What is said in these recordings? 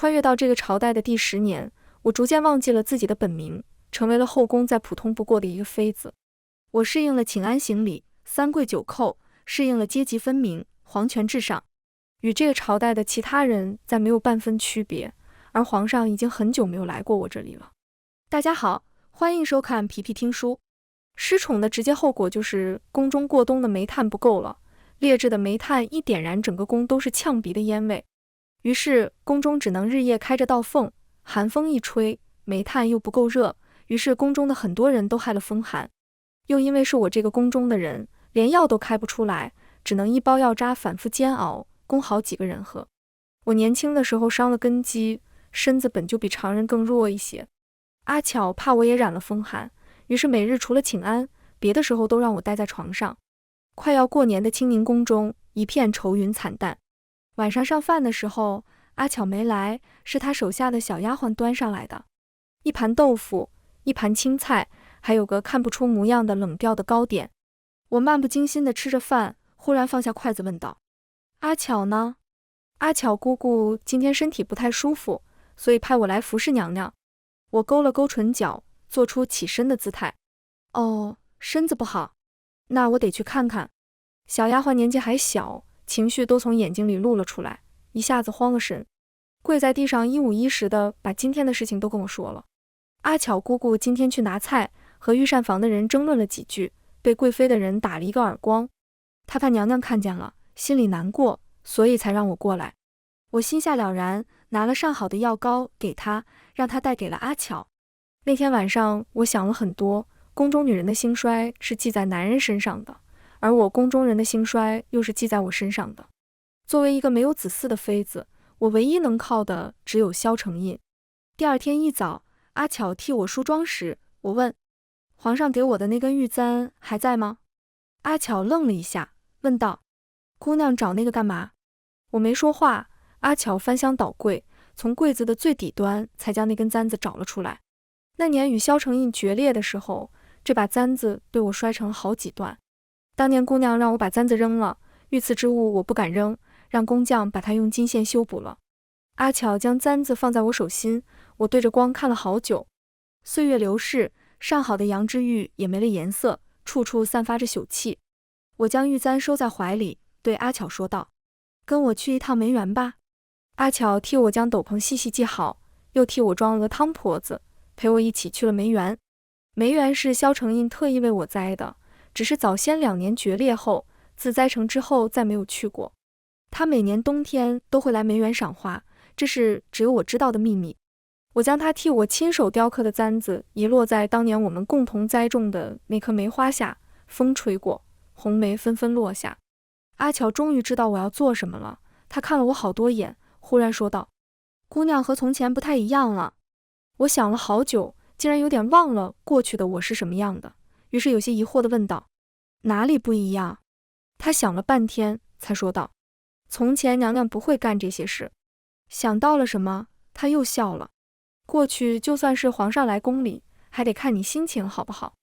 穿越到这个朝代的第10年，我逐渐忘记了自己的本名，成为了后宫再普通不过的一个妃子。我适应了请安行礼、三跪九叩，适应了阶级分明、皇权至上，与这个朝代的其他人再没有半分区别，而皇上已经很久没有来过我这里了。大家好，欢迎收看皮皮听书。失宠的直接后果就是宫中过冬的煤炭不够了，劣质的煤炭一点燃，整个宫都是呛鼻的烟味。于是宫中只能日夜开着道缝，寒风一吹，煤炭又不够热，于是宫中的很多人都害了风寒。又因为是我这个宫中的人，连药都开不出来，只能一包药渣反复煎熬，供好几个人喝。我年轻的时候伤了根基，身子本就比常人更弱一些。阿巧怕我也染了风寒，于是每日除了请安，别的时候都让我待在床上。快要过年的清宁宫中一片愁云惨淡。晚上上饭的时候，阿巧没来，是她手下的小丫鬟端上来的，一盘豆腐，一盘青菜，还有个看不出模样的冷掉的糕点。我漫不经心地吃着饭，忽然放下筷子问道：阿巧呢？阿巧姑姑今天身体不太舒服，所以派我来服侍娘娘。我勾了勾唇角，做出起身的姿态。哦，身子不好，那我得去看看。小丫鬟年纪还小，情绪都从眼睛里露了出来，一下子慌了神，跪在地上一五一十的把今天的事情都跟我说了。阿巧姑姑今天去拿菜，和御膳房的人争论了几句，被贵妃的人打了一个耳光。她怕娘娘看见了，心里难过，所以才让我过来。我心下了然，拿了上好的药膏给她，让她带给了阿巧。那天晚上我想了很多，宫中女人的兴衰是记在男人身上的，而我宫中人的兴衰又是记在我身上的。作为一个没有子嗣的妃子，我唯一能靠的只有萧承印。第二天一早，阿巧替我梳妆时，我问：皇上给我的那根玉簪还在吗？阿巧愣了一下，问道：姑娘找那个干嘛？我没说话，阿巧翻箱倒柜，从柜子的最底端才将那根簪子找了出来。那年与萧承印决裂的时候，这把簪子被我摔成了好几段。当年姑娘让我把簪子扔了，御赐之物我不敢扔，让工匠把它用金线修补了。阿巧将簪子放在我手心，我对着光看了好久。岁月流逝，上好的羊脂玉也没了颜色，处处散发着朽气。我将玉簪收在怀里，对阿巧说道：跟我去一趟梅园吧。阿巧替我将斗篷细细系好，又替我装了个汤婆子，陪我一起去了梅园。梅园是萧承印特意为我栽的，只是早先2年决裂后，自栽成之后再没有去过。他每年冬天都会来梅园赏花，这是只有我知道的秘密。我将他替我亲手雕刻的簪子遗落在当年我们共同栽种的那棵梅花下，风吹过，红梅纷纷落下。阿巧终于知道我要做什么了，她看了我好多眼，忽然说道：姑娘和从前不太一样了。我想了好久，竟然有点忘了过去的我是什么样的，于是有些疑惑地问道：哪里不一样？她想了半天，才说道：从前娘娘不会干这些事。想到了什么，她又笑了。过去就算是皇上来宫里，还得看你心情好不好。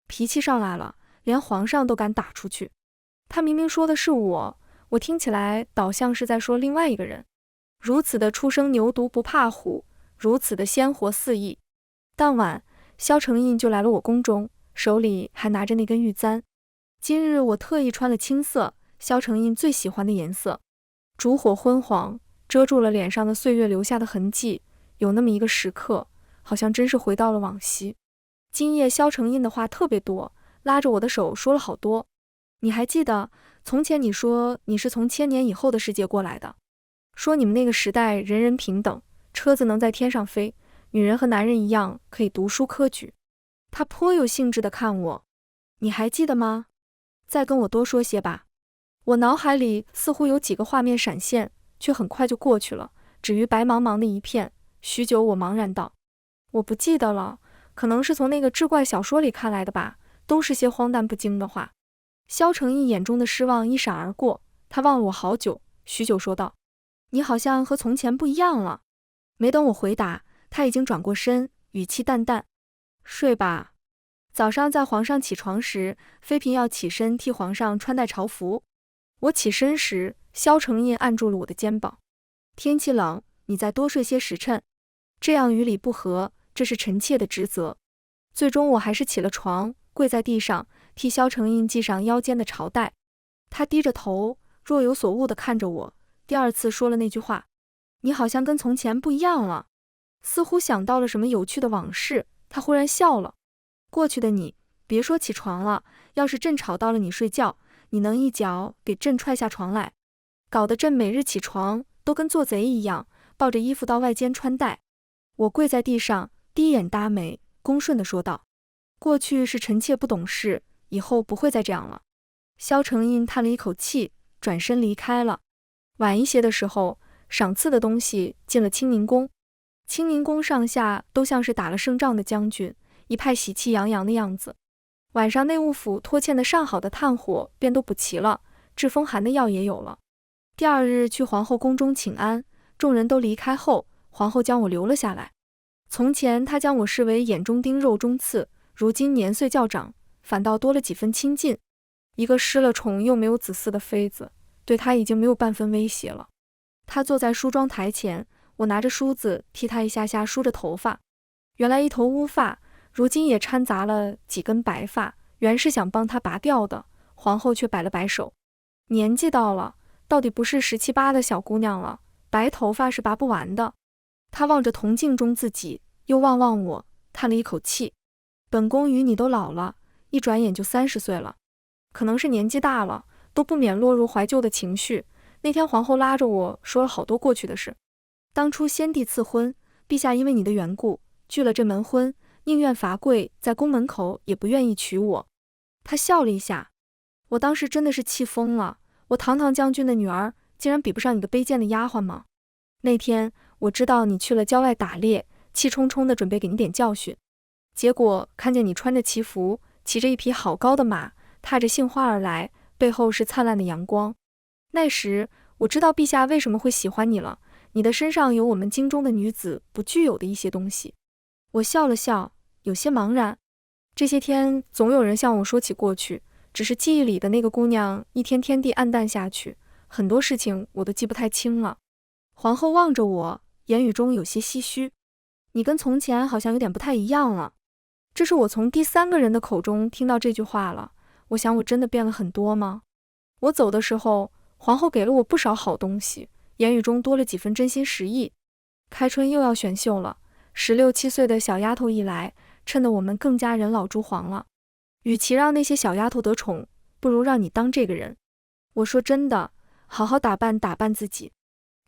脾气上来了，连皇上都敢打出去。他明明说的是我，我听起来倒像是在说另外一个人。如此的初生牛犊不怕虎，如此的鲜活肆意。当晚，萧承印就来了我宫中，手里还拿着那根玉簪。今日我特意穿了青色，萧承印最喜欢的颜色。烛火昏黄，遮住了脸上的岁月留下的痕迹，有那么一个时刻，好像真是回到了往昔。今夜萧承印的话特别多，拉着我的手说了好多。你还记得从前你说你是从1000年以后的世界过来的，说你们那个时代人人平等，车子能在天上飞，女人和男人一样可以读书科举。他颇有兴致地看我，你还记得吗？再跟我多说些吧。我脑海里似乎有几个画面闪现，却很快就过去了，止于白茫茫的一片。许久我茫然道：我不记得了，可能是从那个志怪小说里看来的吧，都是些荒诞不经的话。萧承印眼中的失望一闪而过，他望了我好久，许久说道：你好像和从前不一样了。没等我回答，他已经转过身，语气淡淡：睡吧。早上在皇上起床时，妃嫔要起身替皇上穿戴朝服。我起身时，萧承印按住了我的肩膀。天气冷，你再多睡些时辰。这样于理不合，这是臣妾的职责。最终我还是起了床，跪在地上，替萧承印系上腰间的朝带。他低着头，若有所悟地看着我，第二次说了那句话：你好像跟从前不一样了。似乎想到了什么有趣的往事，他忽然笑了。过去的你，别说起床了，要是朕吵到了你睡觉，你能一脚给朕踹下床来，搞得朕每日起床都跟做贼一样，抱着衣服到外间穿戴。我跪在地上，低眼搭眉，恭顺地说道：过去是臣妾不懂事，以后不会再这样了。萧承印叹了一口气，转身离开了。晚一些的时候，赏赐的东西进了清宁宫。清宁宫上下都像是打了胜仗的将军，一派喜气洋洋的样子。晚上内务府拖欠的上好的炭火便都补齐了，治风寒的药也有了。第二日去皇后宫中请安，众人都离开后，皇后将我留了下来。从前她将我视为眼中钉肉中刺，如今年岁较长，反倒多了几分亲近。一个失了宠又没有子嗣的妃子，对她已经没有半分威胁了。她坐在梳妆台前，我拿着梳子替她一下下梳着头发。原来一头乌发，如今也掺杂了几根白发，原是想帮她拔掉的，皇后却摆了摆手。年纪到了，到底不是17、18的小姑娘了，白头发是拔不完的。她望着铜镜中自己，又望望我，叹了一口气。本宫与你都老了，一转眼就30岁了。可能是年纪大了，都不免落入怀旧的情绪。那天皇后拉着我说了好多过去的事。当初先帝赐婚，陛下因为你的缘故拒了这门婚，宁愿罚跪在宫门口也不愿意娶我。她笑了一下。我当时真的是气疯了，我堂堂将军的女儿竟然比不上你个卑贱的丫鬟吗？那天我知道你去了郊外打猎，气冲冲的准备给你点教训，结果看见你穿着旗服，骑着一匹好高的马，踏着杏花而来，背后是灿烂的阳光。那时我知道陛下为什么会喜欢你了，你的身上有我们京中的女子不具有的一些东西。我笑了笑，有些茫然。这些天总有人向我说起过去，只是记忆里的那个姑娘一天天地暗淡下去，很多事情我都记不太清了。皇后望着我，言语中有些唏嘘。你跟从前好像有点不太一样了。这是我从第3个人的口中听到这句话了，我想我真的变了很多吗？我走的时候，皇后给了我不少好东西，言语中多了几分真心实意。开春又要选秀了，16、17岁的小丫头一来，衬得我们更加人老珠黄了。与其让那些小丫头得宠，不如让你当这个人。我说真的，好好打扮打扮自己。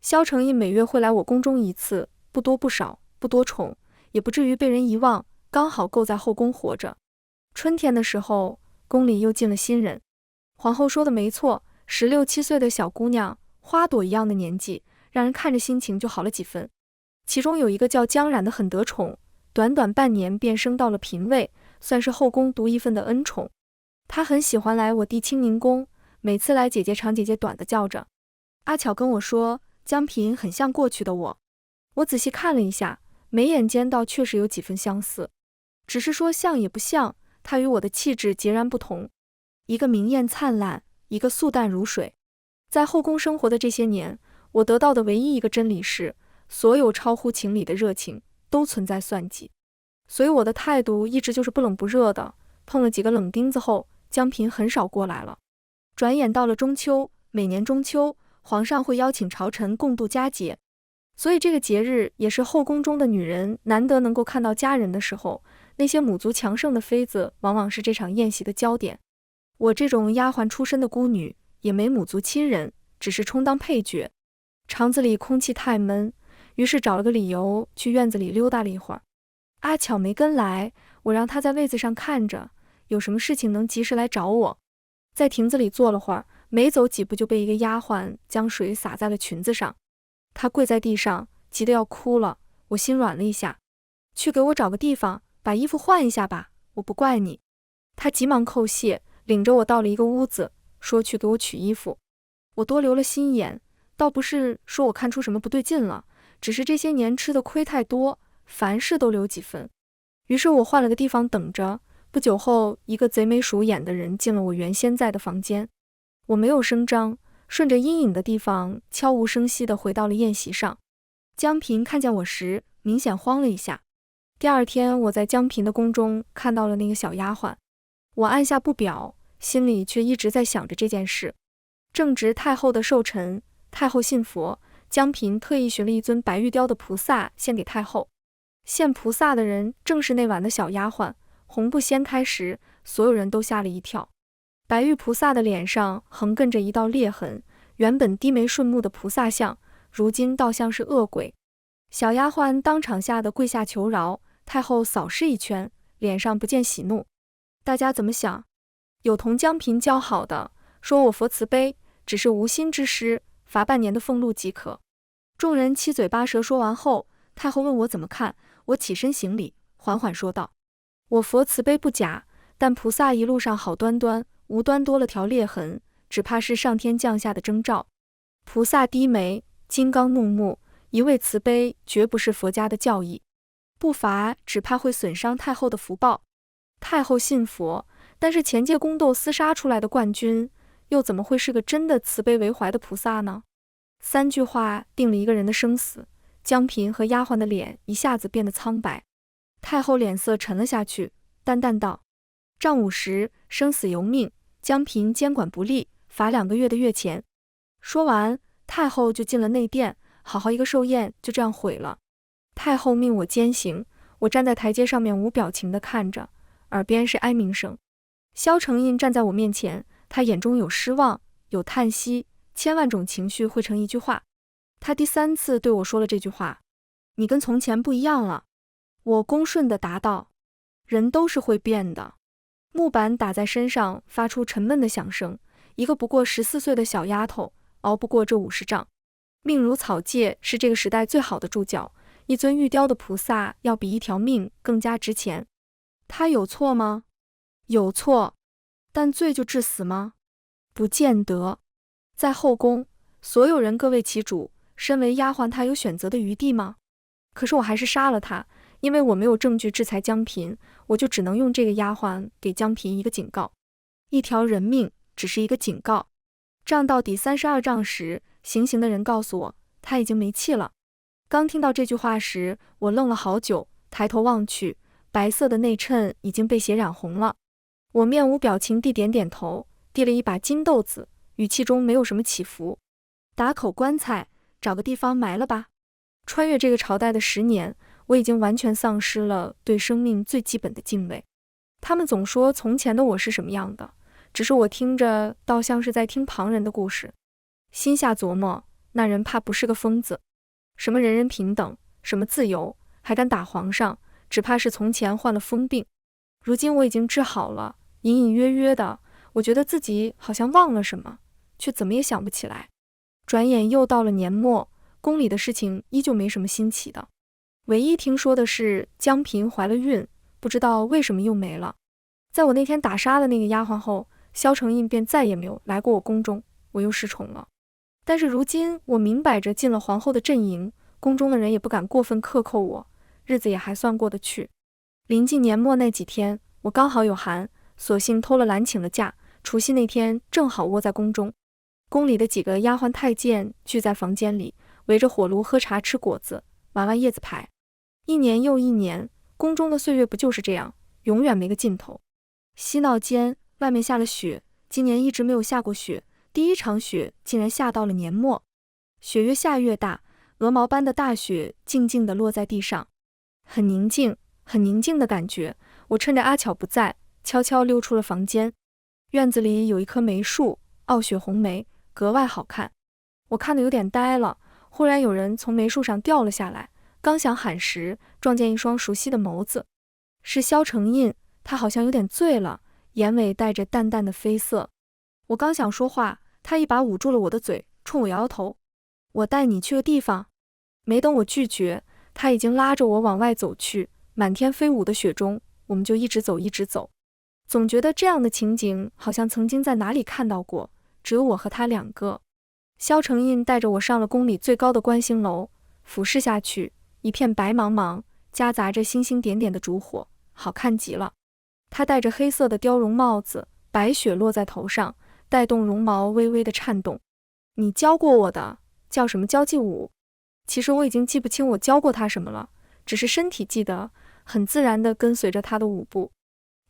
萧承印每月会来我宫中一次，不多不少，不多宠，也不至于被人遗忘，刚好够在后宫活着。春天的时候，宫里又进了新人。皇后说的没错，16、17岁的小姑娘，花朵一样的年纪，让人看着心情就好了几分。其中有一个叫江冉的很得宠，短短半年便升到了嫔位，算是后宫独一份的恩宠。她很喜欢来我弟清宁宫，每次来姐姐长姐姐短的叫着。阿巧跟我说，江嫔很像过去的我。我仔细看了一下，眉眼间倒确实有几分相似，只是说像也不像，她与我的气质截然不同。一个明艳灿烂，一个素淡如水。在后宫生活的这些年，我得到的唯一一个真理是，所有超乎情理的热情都存在算计。所以我的态度一直就是不冷不热的，碰了几个冷钉子后，江嫔很少过来了。转眼到了中秋，每年中秋，皇上会邀请朝臣共度佳节，所以这个节日也是后宫中的女人难得能够看到佳人的时候，那些母族强盛的妃子往往是这场宴席的焦点。我这种丫鬟出身的孤女，也没母族亲人，只是充当配角。肠子里空气太闷，于是找了个理由去院子里溜达了一会儿。阿巧没跟来，我让她在位子上看着，有什么事情能及时来找我。在亭子里坐了会儿，没走几步就被一个丫鬟将水洒在了裙子上。她跪在地上，急得要哭了，我心软了一下。去给我找个地方，把衣服换一下吧，我不怪你。她急忙叩谢，领着我到了一个屋子，说去给我取衣服。我多留了心眼，倒不是说我看出什么不对劲了，只是这些年吃的亏太多，凡事都留几分。于是我换了个地方等着，不久后，一个贼眉鼠眼的人进了我原先在的房间。我没有声张，顺着阴影的地方悄无声息地回到了宴席上。江平看见我时，明显慌了一下。第二天，我在江平的宫中看到了那个小丫鬟，我按下不表，心里却一直在想着这件事。正值太后的寿辰，太后信佛，江平特意寻了一尊白玉雕的菩萨献给太后。献菩萨的人正是那晚的小丫鬟。红布掀开时，所有人都吓了一跳。白玉菩萨的脸上横亘着一道裂痕，原本低眉顺目的菩萨像，如今倒像是恶鬼。小丫鬟当场吓得跪下求饶，太后扫视一圈，脸上不见喜怒。大家怎么想？有同江平交好的，说我佛慈悲，只是无心之失，罚半年的俸禄即可。众人七嘴八舌说完后，太后问我怎么看，我起身行礼，缓缓说道：我佛慈悲不假，但菩萨一路上好端端，无端多了条裂痕，只怕是上天降下的征兆。菩萨低眉，金刚怒目，一味慈悲绝不是佛家的教义，不罚只怕会损伤太后的福报。太后信佛，但是前届宫斗厮杀出来的冠军，又怎么会是个真的慈悲为怀的菩萨呢？3句话定了一个人的生死，江平和丫鬟的脸一下子变得苍白。太后脸色沉了下去，淡淡道：丈午时，生死由命，江平监管不力，罚2个月的月钱。说完，太后就进了内殿，好好一个寿宴就这样毁了。太后命我监行，我站在台阶上面无表情地看着，耳边是哀鸣声。萧承印站在我面前，他眼中有失望，有叹息，千万种情绪汇成一句话。他第3次对我说了这句话：你跟从前不一样了。我恭顺地答道：人都是会变的。木板打在身上发出沉闷的响声，一个不过14岁的小丫头熬不过这50丈。命如草芥是这个时代最好的注脚，一尊玉雕的菩萨要比一条命更加值钱。他有错吗？有错，但罪就致死吗？不见得。在后宫，所有人各为其主，身为丫鬟，她有选择的余地吗？可是我还是杀了她，因为我没有证据制裁江平，我就只能用这个丫鬟给江平一个警告。一条人命只是一个警告。账到第32账时，行刑的人告诉我，他已经没气了。刚听到这句话时，我愣了好久，抬头望去，白色的内衬已经被血染红了。我面无表情地点点头，递了一把金豆子，语气中没有什么起伏。打口棺材，找个地方埋了吧。穿越这个朝代的10年，我已经完全丧失了对生命最基本的敬畏。他们总说从前的我是什么样的，只是我听着倒像是在听旁人的故事。心下琢磨，那人怕不是个疯子。什么人人平等，什么自由，还敢打皇上，只怕是从前患了疯病。如今我已经治好了，隐隐约约的，我觉得自己好像忘了什么，却怎么也想不起来。转眼又到了年末，宫里的事情依旧没什么新奇的，唯一听说的是江嫔怀了孕，不知道为什么又没了。在我那天打杀了那个丫鬟后，萧承印便再也没有来过我宫中，我又失宠了。但是如今我明摆着进了皇后的阵营，宫中的人也不敢过分克扣我，日子也还算过得去。临近年末那几天，我刚好有寒，索性偷了懒请了假，除夕那天正好窝在宫中。宫里的几个丫鬟太监聚在房间里，围着火炉喝茶吃果子，玩叶子牌。一年又一年，宫中的岁月不就是这样，永远没个尽头。嬉闹间，外面下了雪，今年一直没有下过雪，第一场雪竟然下到了年末。雪越下越大，鹅毛般的大雪静静地落在地上，很宁静，很宁静的感觉。我趁着阿巧不在，悄悄溜出了房间。院子里有一棵梅树，傲雪红梅，格外好看。我看得有点呆了，忽然有人从梅树上掉了下来，刚想喊时，撞见一双熟悉的眸子，是萧承印。他好像有点醉了，眼尾带着淡淡的绯色。我刚想说话，他一把捂住了我的嘴，冲我摇摇头：我带你去个地方。没等我拒绝，他已经拉着我往外走去。满天飞舞的雪中，我们就一直走一直走。总觉得这样的情景好像曾经在哪里看到过，只有我和他2个。萧承印带着我上了宫里最高的观星楼，俯视下去，一片白茫茫，夹杂着星星点点的烛火，好看极了。他戴着黑色的貂绒帽子，白雪落在头上，带动绒毛微微的颤动。你教过我的，叫什么交际舞？其实我已经记不清我教过他什么了，只是身体记得，很自然地跟随着他的舞步。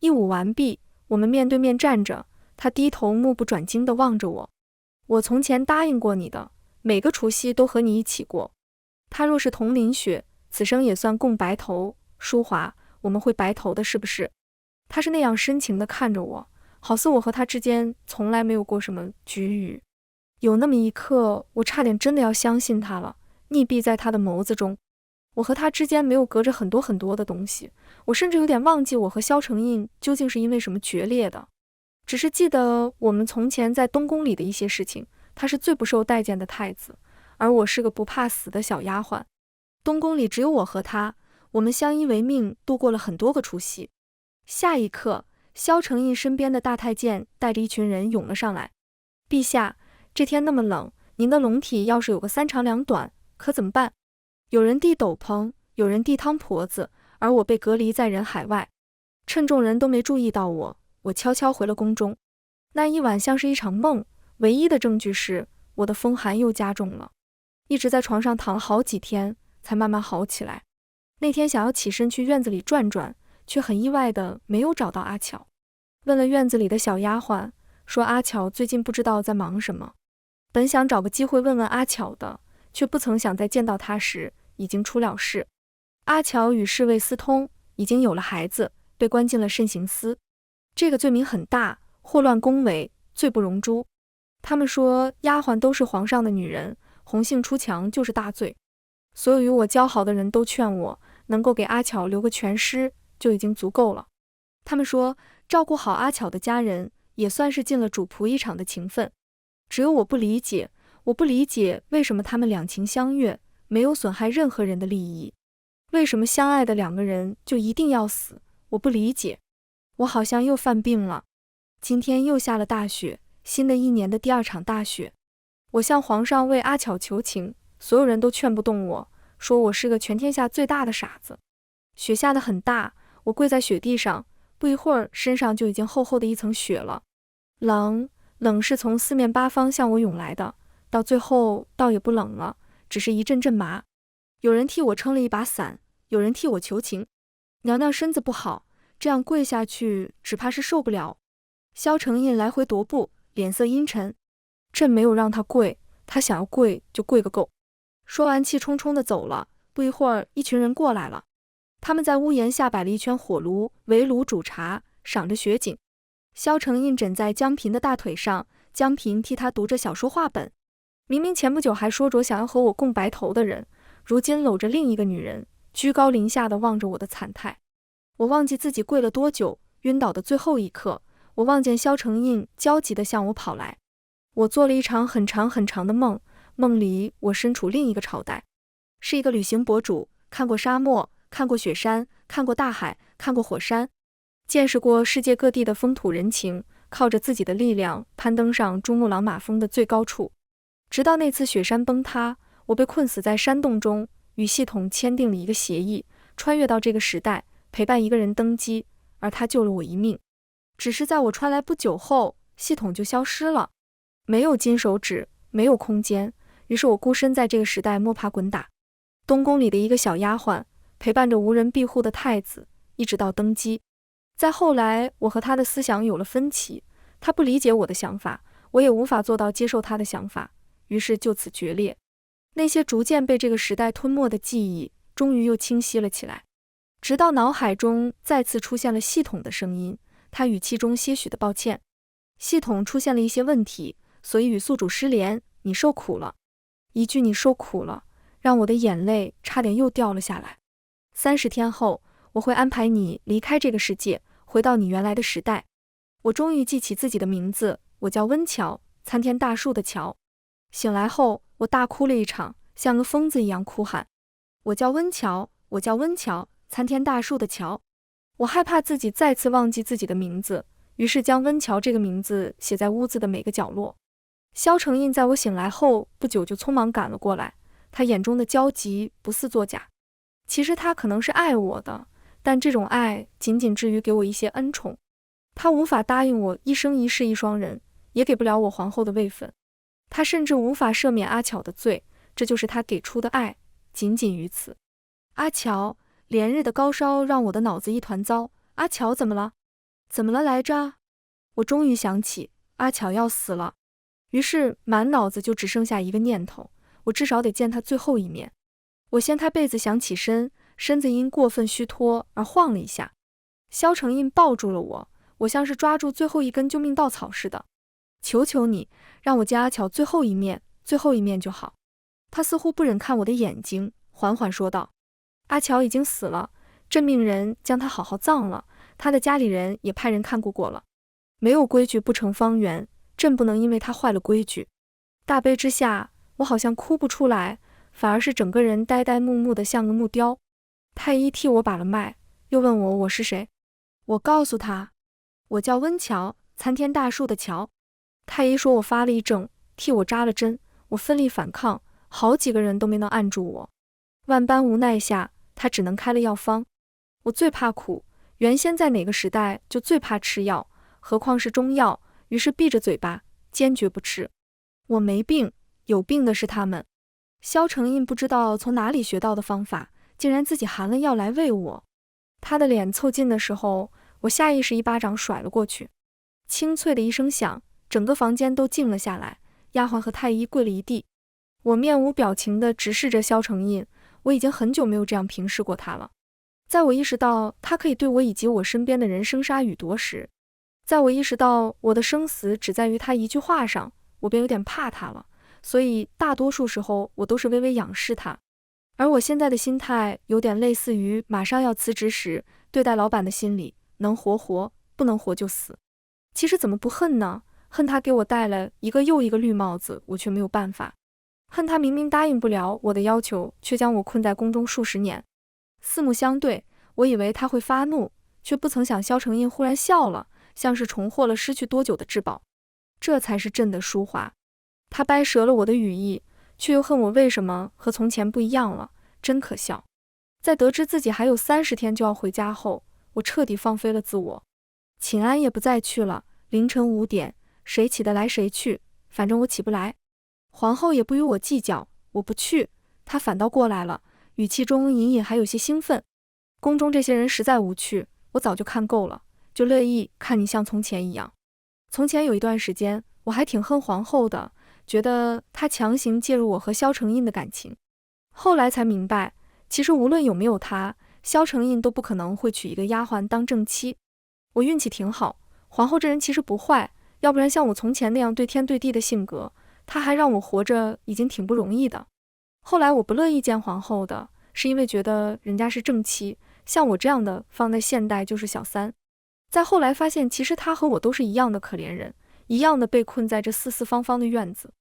一舞完毕，我们面对面站着，他低头目不转睛地望着我。我从前答应过你的，每个除夕都和你一起过。他若是同林雪，此生也算共白头。淑华，我们会白头的，是不是？他是那样深情地看着我，好似我和他之间从来没有过什么局域。有那么一刻，我差点真的要相信他了，溺毙在他的眸子中。我和他之间没有隔着很多很多的东西，我甚至有点忘记我和萧承印究竟是因为什么决裂的，只是记得我们从前在东宫里的一些事情。他是最不受待见的太子，而我是个不怕死的小丫鬟。东宫里只有我和他，我们相依为命，度过了很多个除夕。下一刻，萧承印身边的大太监带着一群人涌了上来。陛下，这天那么冷，您的龙体要是有个3长2短，可怎么办？有人递斗篷，有人递汤婆子，而我被隔离在人海外。趁众人都没注意到我，我悄悄回了宫中。那一晚像是一场梦，唯一的证据是我的风寒又加重了，一直在床上躺了好几天，才慢慢好起来。那天想要起身去院子里转转，却很意外的没有找到阿巧。问了院子里的小丫鬟，说阿巧最近不知道在忙什么。本想找个机会问问阿巧的，却不曾想在见到她时已经出了事。阿巧与侍卫私通，已经有了孩子，被关进了慎刑司。这个罪名很大，祸乱宫闱，罪不容诛。他们说丫鬟都是皇上的女人，红杏出墙就是大罪。所有与我交好的人都劝我，能够给阿巧留个全尸就已经足够了。他们说照顾好阿巧的家人，也算是尽了主仆一场的情分。只有我不理解，我不理解为什么他们两情相悦，没有损害任何人的利益。为什么相爱的2个人就一定要死？我不理解。我好像又犯病了。今天又下了大雪，新的一年的第2场大雪。我向皇上为阿巧求情，所有人都劝不动我，说我是个全天下最大的傻子。雪下得很大，我跪在雪地上，不一会儿身上就已经厚厚的一层雪了。冷是从4面8方向我涌来的，到最后倒也不冷了，只是一阵阵麻。有人替我撑了一把伞，有人替我求情。娘娘身子不好，这样跪下去只怕是受不了。萧承印来回踱步，脸色阴沉。朕没有让他跪，他想要跪就跪个够。说完气冲冲地走了。不一会儿，一群人过来了，他们在屋檐下摆了一圈火炉，围炉煮茶，赏着雪景。萧承印枕在江嫔的大腿上，江嫔替他读着小说话本。明明前不久还说着想要和我共白头的人，如今搂着另一个女人，居高临下地望着我的惨态。我忘记自己跪了多久，晕倒的最后一刻，我望见萧承印焦急地向我跑来。我做了一场很长很长的梦，梦里我身处另一个朝代，是一个旅行博主，看过沙漠，看过雪山，看过大海，看过火山，见识过世界各地的风土人情，靠着自己的力量攀登上珠穆朗玛峰的最高处。直到那次雪山崩塌，我被困死在山洞中，与系统签订了一个协议，穿越到这个时代，陪伴一个人登基，而他救了我一命。只是在我穿来不久后，系统就消失了。没有金手指，没有空间，于是我孤身在这个时代摸爬滚打。东宫里的一个小丫鬟，陪伴着无人庇护的太子，一直到登基。再后来，我和他的思想有了分歧，他不理解我的想法，我也无法做到接受他的想法，于是就此决裂。那些逐渐被这个时代吞没的记忆，终于又清晰了起来。直到脑海中再次出现了系统的声音，他语气中些许的抱歉。系统出现了一些问题，所以与宿主失联，你受苦了。一句你受苦了，让我的眼泪差点又掉了下来。30天后，我会安排你离开这个世界，回到你原来的时代。我终于记起自己的名字，我叫温乔，参天大树的乔。醒来后，我大哭了一场，像个疯子一样哭喊，我叫温乔，我叫温乔，参天大树的乔。我害怕自己再次忘记自己的名字，于是将温乔这个名字写在屋子的每个角落。萧承印在我醒来后不久就匆忙赶了过来，他眼中的焦急不似作假。其实他可能是爱我的，但这种爱仅仅至于给我一些恩宠。他无法答应我一生一世一双人，也给不了我皇后的位分。他甚至无法赦免阿巧的罪，这就是他给出的爱，仅仅于此。阿乔，连日的高烧让我的脑子一团糟。阿乔怎么了？怎么了来着？我终于想起，阿乔要死了。于是满脑子就只剩下一个念头，我至少得见他最后一面。我掀开被子想起身，身子因过分虚脱而晃了一下。肖成印抱住了我，我像是抓住最后一根救命稻草似的。求求你，让我见阿乔最后一面，最后一面就好。他似乎不忍看我的眼睛，缓缓说道：阿乔已经死了，朕命人将他好好葬了，他的家里人也派人看顾过了。没有规矩不成方圆，朕不能因为他坏了规矩。大悲之下，我好像哭不出来，反而是整个人呆呆木木的像个木雕。太医替我把了脉，又问我是谁。我告诉他，我叫温乔，参天大树的乔。太医说我发了一症，替我扎了针，我奋力反抗，好几个人都没能按住我。万般无奈下，他只能开了药方。我最怕苦，原先在哪个时代就最怕吃药，何况是中药，于是闭着嘴巴，坚决不吃。我没病，有病的是他们。肖成印不知道从哪里学到的方法，竟然自己含了药来喂我。他的脸凑近的时候，我下意识一巴掌甩了过去。清脆的一声响，整个房间都静了下来，丫鬟和太医跪了一地。我面无表情地直视着肖成印，我已经很久没有这样平视过他了。在我意识到他可以对我以及我身边的人生杀予夺时，在我意识到我的生死只在于他一句话上，我便有点怕他了，所以大多数时候我都是微微仰视他。而我现在的心态有点类似于马上要辞职时对待老板的心理，能活活，不能活就死。其实怎么不恨呢？恨他给我戴了一个又一个绿帽子，我却没有办法。恨他明明答应不了我的要求，却将我困在宫中数十年。四目相对，我以为他会发怒，却不曾想肖成印忽然笑了，像是重获了失去多久的至宝。这才是朕的淑华。他掰折了我的羽翼，却又恨我为什么和从前不一样了，真可笑。在得知自己还有30天就要回家后，我彻底放飞了自我。寝安也不再去了，凌晨5点，谁起得来谁去，反正我起不来。皇后也不与我计较，我不去，她反倒过来了，语气中隐隐还有些兴奋。宫中这些人实在无趣，我早就看够了，就乐意看你像从前一样。从前有一段时间，我还挺恨皇后的，觉得她强行介入我和萧承印的感情。后来才明白，其实无论有没有她，萧承印都不可能会娶一个丫鬟当正妻。我运气挺好，皇后这人其实不坏，要不然像我从前那样对天对地的性格，她还让我活着已经挺不容易的。后来我不乐意见皇后的，是因为觉得人家是正妻，像我这样的放在现代就是小三。再后来发现，其实她和我都是一样的可怜人，一样的被困在这四四方方的院子。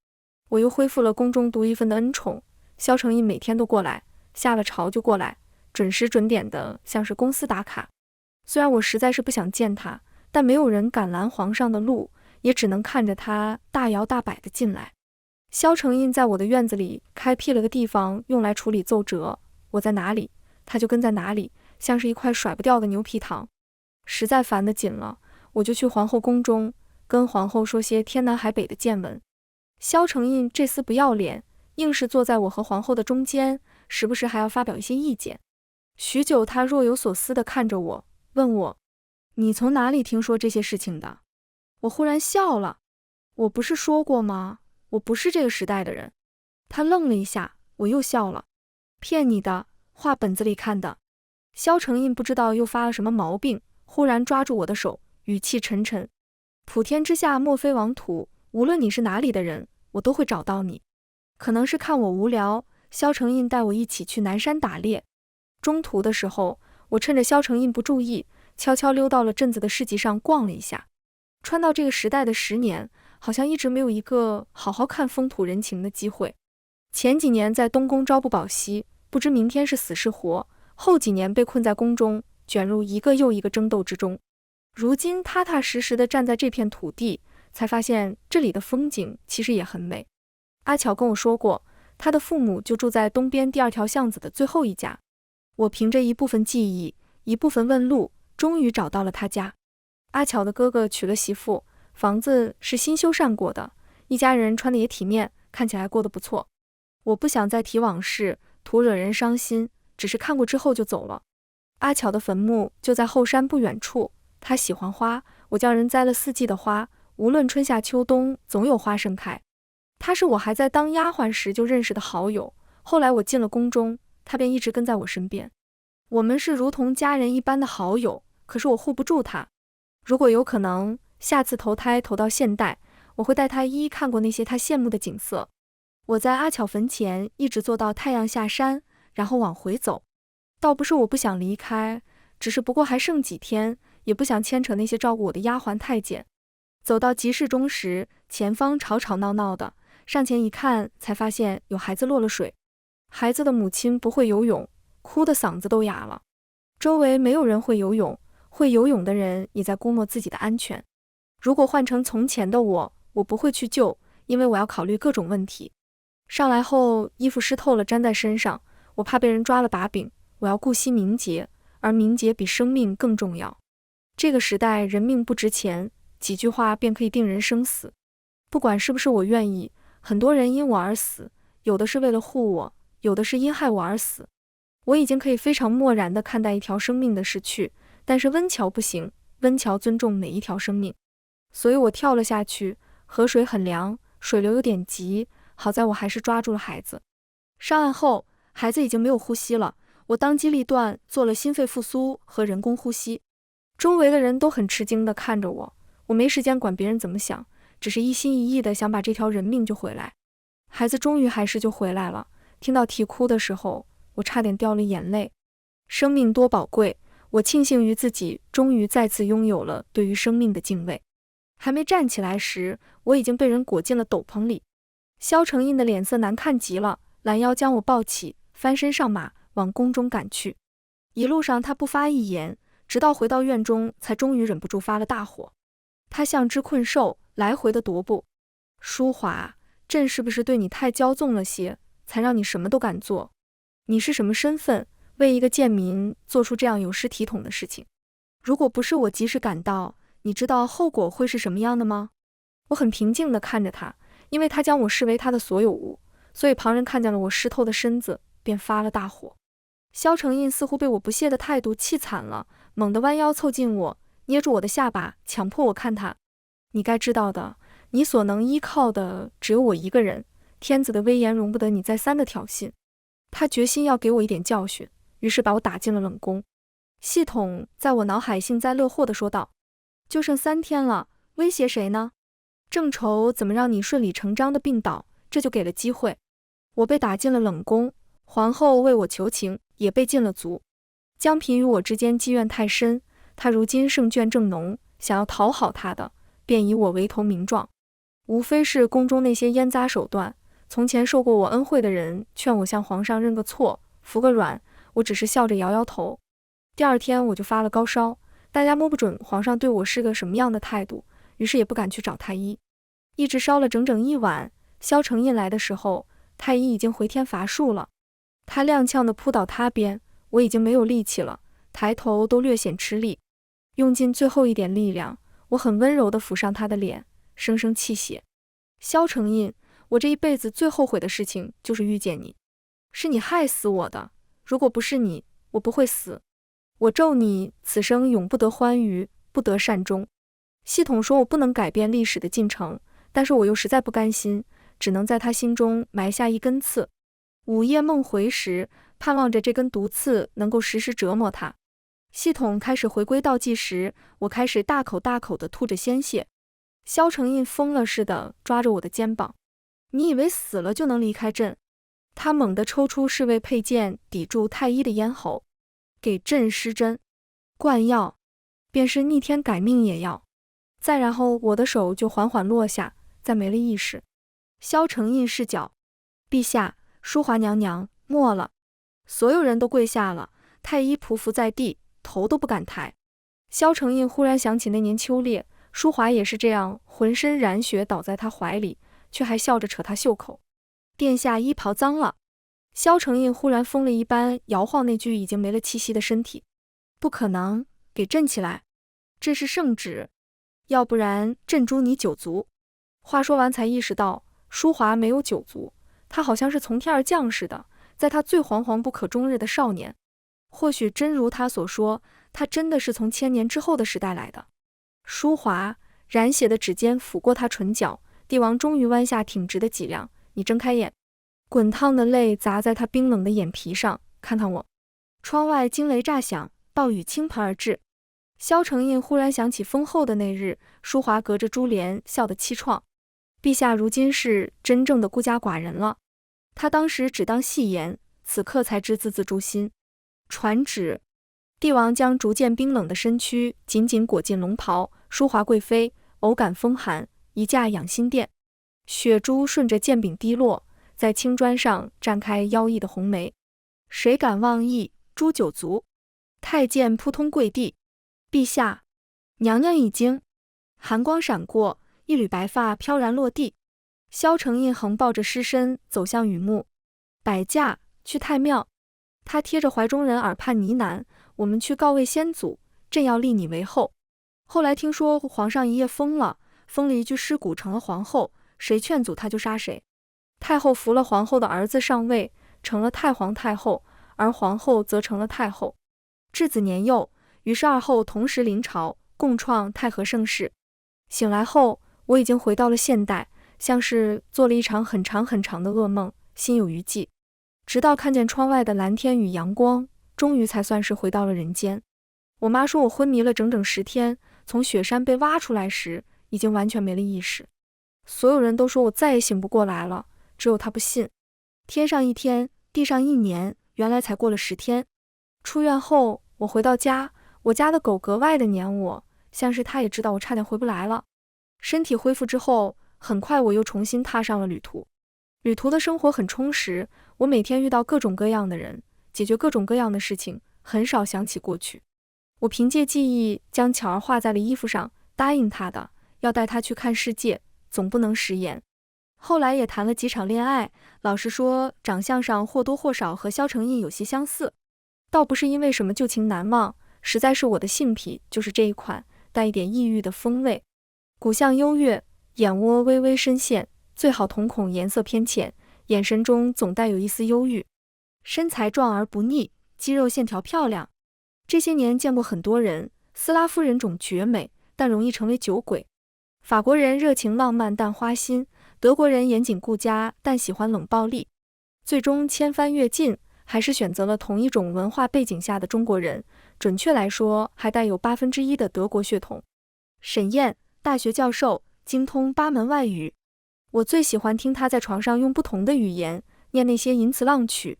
我又恢复了宫中独一份的恩宠，萧承印每天都过来，下了朝就过来，准时准点的像是公司打卡。虽然我实在是不想见他，但没有人敢拦皇上的路，也只能看着他大摇大摆的进来。萧承印在我的院子里开辟了个地方用来处理奏折，我在哪里，他就跟在哪里，像是一块甩不掉的牛皮糖。实在烦得紧了，我就去皇后宫中，跟皇后说些天南海北的见闻。萧承印这厮不要脸，硬是坐在我和皇后的中间，时不时还要发表一些意见。许久，他若有所思地看着我，问我：你从哪里听说这些事情的？我忽然笑了，我不是说过吗？我不是这个时代的人。他愣了一下，我又笑了。骗你的，话本子里看的。萧承印不知道又发了什么毛病，忽然抓住我的手，语气沉沉：普天之下莫非王土，无论你是哪里的人，我都会找到你。可能是看我无聊，萧承印带我一起去南山打猎。中途的时候，我趁着萧承印不注意，悄悄溜到了镇子的市集上逛了一下。穿到这个时代的10年，好像一直没有一个好好看风土人情的机会。前几年在东宫朝不保夕，不知明天是死是活，后几年被困在宫中，卷入一个又一个争斗之中。如今踏踏实实地站在这片土地，才发现这里的风景其实也很美。阿巧跟我说过，他的父母就住在东边第2条巷子的最后一家。我凭着一部分记忆，一部分问路，终于找到了他家。阿巧的哥哥娶了媳妇，房子是新修缮过的，一家人穿的也体面，看起来过得不错。我不想再提往事，徒惹人伤心，只是看过之后就走了。阿巧的坟墓就在后山不远处，她喜欢花，我叫人栽了4季的花，无论春夏秋冬，总有花盛开。她是我还在当丫鬟时就认识的好友，后来我进了宫中，她便一直跟在我身边。我们是如同家人一般的好友，可是我护不住她。如果有可能，下次投胎投到现代，我会带她一一看过那些她羡慕的景色。我在阿巧坟前一直坐到太阳下山，然后往回走。倒不是我不想离开，只是不过还剩几天，也不想牵扯那些照顾我的丫鬟太监。走到集市中时，前方吵吵闹闹的，上前一看，才发现有孩子落了水。孩子的母亲不会游泳，哭的嗓子都哑了。周围没有人会游泳，会游泳的人也在估摸自己的安全。如果换成从前的我，我不会去救，因为我要考虑各种问题。上来后，衣服湿透了粘在身上，我怕被人抓了把柄，我要顾惜名节，而名节比生命更重要。这个时代人命不值钱，几句话便可以定人生死。不管是不是我愿意，很多人因我而死，有的是为了护我，有的是因害我而死。我已经可以非常漠然地看待一条生命的逝去，但是温峤不行，温峤尊重每一条生命。所以我跳了下去，河水很凉，水流有点急，好在我还是抓住了孩子。上岸后，孩子已经没有呼吸了，我当机立断做了心肺复苏和人工呼吸。周围的人都很吃惊地看着我，我没时间管别人怎么想，只是一心一意地想把这条人命救回来。孩子终于还是救回来了，听到啼哭的时候，我差点掉了眼泪。生命多宝贵，我庆幸于自己终于再次拥有了对于生命的敬畏。还没站起来时，我已经被人裹进了斗篷里。萧承印的脸色难看极了，拦腰将我抱起，翻身上马，往宫中赶去。一路上他不发一言，直到回到院中，才终于忍不住发了大火。他像只困兽，来回的踱步。淑华，朕是不是对你太骄纵了些，才让你什么都敢做？你是什么身份，为一个贱民做出这样有失体统的事情？如果不是我及时赶到，你知道后果会是什么样的吗？我很平静地看着他，因为他将我视为他的所有物，所以旁人看见了我湿透的身子，便发了大火。萧承印似乎被我不屑的态度气惨了，猛地弯腰凑近我，捏住我的下巴，强迫我看他。你该知道的，你所能依靠的只有我一个人，天子的威严容不得你再三的挑衅。他决心要给我一点教训，于是把我打进了冷宫。系统在我脑海幸灾乐祸地说道，就剩3天了，威胁谁呢？正愁怎么让你顺理成章的病倒，这就给了机会。我被打进了冷宫，皇后为我求情，也被禁了足。江嫔与我之间积怨太深，她如今胜券正浓，想要讨好她的，便以我为头名状。无非是宫中那些烟杂手段，从前受过我恩惠的人劝我向皇上认个错，服个软，我只是笑着摇摇头。第2天我就发了高烧，大家摸不准皇上对我是个什么样的态度，于是也不敢去找太医。一直烧了整整1晚，萧承印来的时候，太医已经回天乏术了。他踉跄地扑倒榻边，我已经没有力气了，抬头都略显吃力。用尽最后一点力量，我很温柔地抚上他的脸，声声泣血。萧承印，我这一辈子最后悔的事情就是遇见你，是你害死我的，如果不是你，我不会死。我咒你此生永不得欢愉，不得善终。系统说我不能改变历史的进程，但是我又实在不甘心，只能在他心中埋下一根刺。午夜梦回时，盼望着这根毒刺能够时时折磨他。系统开始回归倒计时，我开始大口大口地吐着鲜血。萧承印疯了似的抓着我的肩膀，你以为死了就能离开朕？他猛地抽出侍卫佩剑，抵住太医的咽喉，给朕施针，灌药，便是逆天改命也要。再然后我的手就缓缓落下，再没了意识。萧承印视角，陛下，淑华娘娘没了。所有人都跪下了，太医匍匐在地，头都不敢抬。萧承印忽然想起那年秋猎，淑华也是这样，浑身染血倒在他怀里，却还笑着扯他袖口。殿下衣袍脏了。萧承印忽然疯了一般摇晃那具已经没了气息的身体。不可能，给朕起来，这是圣旨，要不然朕诛你9族。话说完才意识到淑华没有9族，她好像是从天而降似的，在他最惶惶不可终日的少年。或许真如他所说，他真的是从1000年之后的时代来的。舒华，染血的指尖抚过他唇角，帝王终于弯下挺直的脊梁。你睁开眼。滚烫的泪砸在他冰冷的眼皮上，看看我。窗外惊雷炸响，暴雨倾盆而至。萧承印忽然想起封后的那日，舒华隔着珠帘笑得凄怆。陛下如今是真正的孤家寡人了。他当时只当戏言，此刻才知字字诛心。传旨。帝王将逐渐冰冷的身躯紧紧裹进龙袍，舒华贵妃偶感风寒，移驾养心殿。血珠顺着剑柄滴落，在青砖上绽开妖异的红梅。谁敢妄议？诛九族！太监扑通跪地。陛下。娘娘已经。寒光闪过，一缕白发飘然落地。萧承印横抱着尸身走向雨幕。摆驾去太庙。他贴着怀中人耳畔呢喃，我们去告慰先祖，朕要立你为后。后来听说皇上一夜疯了，封了一具尸骨成了皇后，谁劝阻他就杀谁。太后扶了皇后的儿子上位，成了太皇太后，而皇后则成了太后。质子年幼，于是二后同时临朝，共创太和盛世。醒来后，我已经回到了现代，像是做了一场很长很长的噩梦，心有余悸。直到看见窗外的蓝天与阳光，终于才算是回到了人间。我妈说我昏迷了整整10天，从雪山被挖出来时，已经完全没了意识。所有人都说我再也醒不过来了，只有她不信。天上1天，地上1年，原来才过了10天。出院后，我回到家，我家的狗格外的黏我，像是它也知道我差点回不来了。身体恢复之后，很快我又重新踏上了旅途。旅途的生活很充实，我每天遇到各种各样的人，解决各种各样的事情，很少想起过去。我凭借记忆将巧儿画在了衣服上，答应她的，要带她去看世界，总不能食言。后来也谈了几场恋爱，老实说，长相上或多或少和萧承印有些相似，倒不是因为什么旧情难忘，实在是我的性癖就是这一款，带一点异域的风味。骨相优越，眼窝微微深陷，最好瞳孔颜色偏浅，眼神中总带有一丝忧郁。身材壮而不腻，肌肉线条漂亮。这些年见过很多人，斯拉夫人种绝美，但容易成为酒鬼；法国人热情浪漫但花心，德国人严谨顾家但喜欢冷暴力。最终千帆越尽，还是选择了同一种文化背景下的中国人，准确来说还带有1%的德国血统。沈燕，大学教授，精通8门外语。我最喜欢听他在床上用不同的语言念那些淫词浪曲。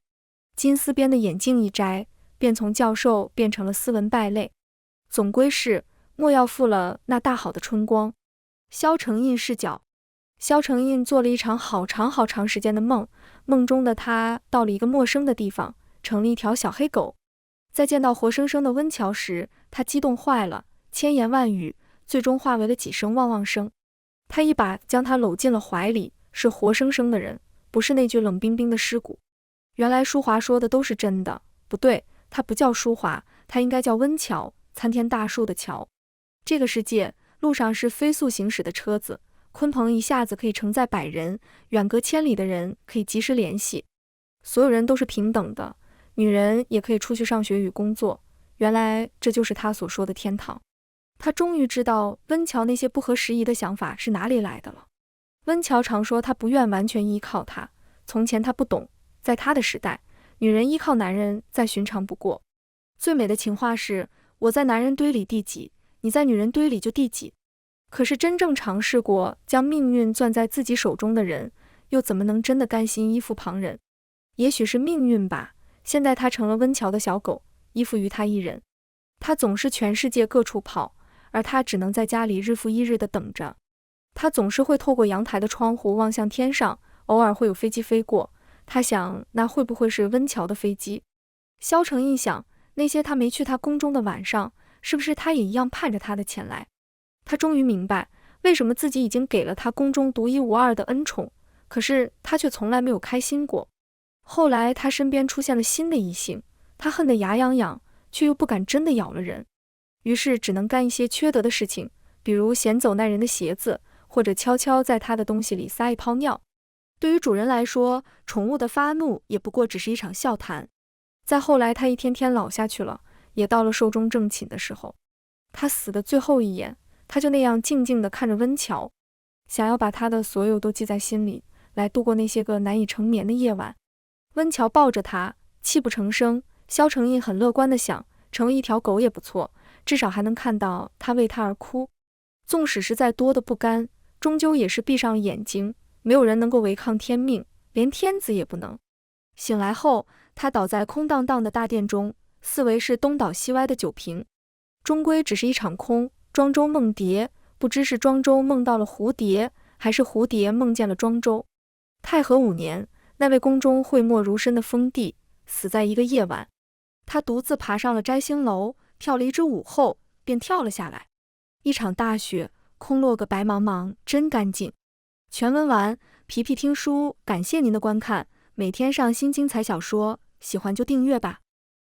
金丝边的眼镜一摘，便从教授变成了斯文败类。总归是莫要负了那大好的春光。萧承印视角。萧承印做了一场好长好长时间的梦，梦中的他到了一个陌生的地方，成了一条小黑狗。在见到活生生的温峤时，他激动坏了，千言万语最终化为了几声汪汪声。他一把将他搂进了怀里，是活生生的人，不是那具冷冰冰的尸骨。原来舒华说的都是真的，不对，他不叫舒华，他应该叫温峤，参天大树的峤。这个世界路上是飞速行驶的车子，鲲鹏一下子可以承载100人，远隔千里的人可以及时联系。所有人都是平等的，女人也可以出去上学与工作。原来这就是他所说的天堂。他终于知道温峤那些不合时宜的想法是哪里来的了。温峤常说他不愿完全依靠他，从前他不懂，在他的时代，女人依靠男人再寻常不过。最美的情话是，我在男人堆里第几，你在女人堆里就第几。可是真正尝试过将命运攥在自己手中的人，又怎么能真的甘心依附旁人？也许是命运吧，现在他成了温峤的小狗，依附于他一人。他总是全世界各处跑，而他只能在家里日复一日地等着。他总是会透过阳台的窗户望向天上，偶尔会有飞机飞过，他想那会不会是温峤的飞机？萧承印想，那些他没去他宫中的晚上，是不是他也一样盼着他的前来？他终于明白，为什么自己已经给了他宫中独一无二的恩宠，可是他却从来没有开心过。后来他身边出现了新的异性，他恨得牙痒痒，却又不敢真的咬了人，于是只能干一些缺德的事情，比如捡走那人的鞋子，或者悄悄在他的东西里撒一泡尿。对于主人来说，宠物的发怒也不过只是一场笑谈。再后来，他一天天老下去了，也到了寿终正寝的时候。他死的最后一眼，他就那样静静地看着温乔，想要把他的所有都记在心里，来度过那些个难以成眠的夜晚。温乔抱着他，泣不成声。肖成印很乐观地想，成为一条狗也不错，至少还能看到他为他而哭。纵使是再多的不甘，终究也是闭上眼睛，没有人能够违抗天命，连天子也不能。醒来后，他倒在空荡荡的大殿中，四围是东倒西歪的酒瓶，终归只是一场空。庄周梦蝶，不知是庄周梦到了蝴蝶，还是蝴蝶梦见了庄周。太和5年，那位宫中讳莫如深的封地死在一个夜晚，他独自爬上了摘星楼，跳了一支舞后便跳了下来。一场大雪，空落个白茫茫，真干净。全文完，皮皮听书，感谢您的观看，每天上新精彩小说，喜欢就订阅吧。